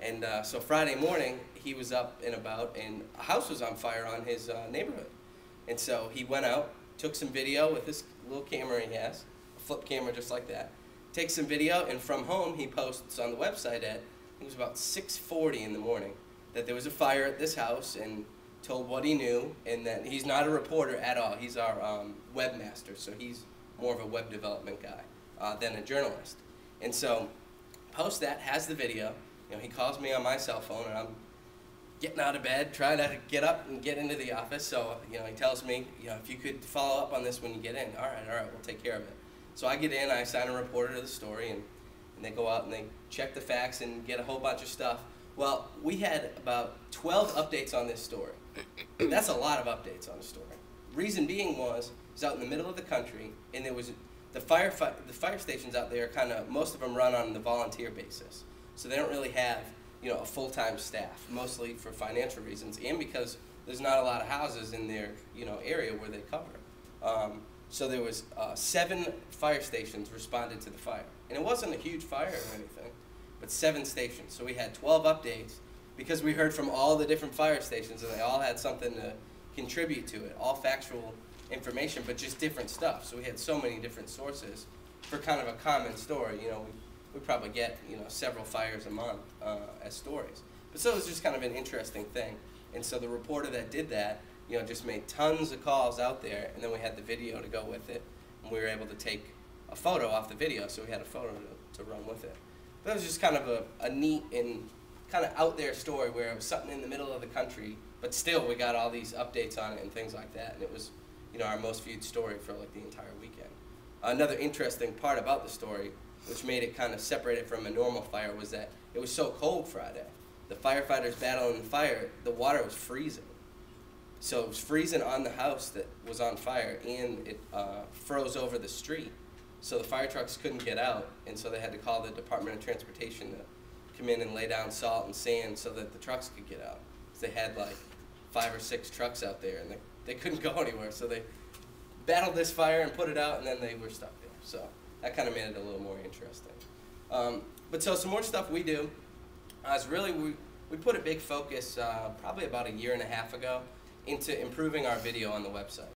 And so Friday morning, he was up and about, and a house was on fire on his neighborhood. And so he went out, took some video with this little camera he has, a flip camera just like that, takes some video, and from home he posts on the website at, it was about 6:40 in the morning, that there was a fire at this house, and told what he knew, and that he's not a reporter at all. He's our webmaster, so he's more of a web development guy than a journalist. And so, post that, has the video. You know, he calls me on my cell phone, and I'm getting out of bed, trying to get up and get into the office. So, you know, he tells me, you know, if you could follow up on this when you get in. All right, we'll take care of it. So I get in, I assign a reporter to the story, and they go out and they check the facts and get a whole bunch of stuff. Well, we had about 12 updates on this story. That's a lot of updates on the story. Reason being was, it's out in the middle of the country, and there was the fire stations out there. Kind of most of them run on the volunteer basis, so they don't really have, you know, a full-time staff, mostly for financial reasons, and because there's not a lot of houses in their, you know, area where they cover. So there was 7 fire stations responded to the fire, and it wasn't a huge fire or anything, but 7 stations. So we had 12 updates because we heard from all the different fire stations, and they all had something to contribute to it, all factual information, but just different stuff. So we had so many different sources for kind of a common story. You know, we probably get, you know, several fires a month as stories. But so it was just kind of an interesting thing. And so the reporter that did that, you know, just made tons of calls out there, and then we had the video to go with it, and we were able to take a photo off the video, so we had a photo to run with it. But it was just kind of a neat and kind of out there story where it was something in the middle of the country, but still we got all these updates on it and things like that, and it was, you know, our most viewed story for like the entire weekend. Another interesting part about the story, which made it kind of separate it from a normal fire, was that it was so cold Friday. The firefighters battling the fire, the water was freezing. So it was freezing on the house that was on fire, and it froze over the street. So the fire trucks couldn't get out, and so they had to call the Department of Transportation to come in and lay down salt and sand so that the trucks could get out. They had like 5 or 6 trucks out there, and they couldn't go anywhere. So they battled this fire and put it out, and then they were stuck there. So that kind of made it a little more interesting. But so some more stuff we do is really, we put a big focus probably about a year and a half ago into improving our video on the website.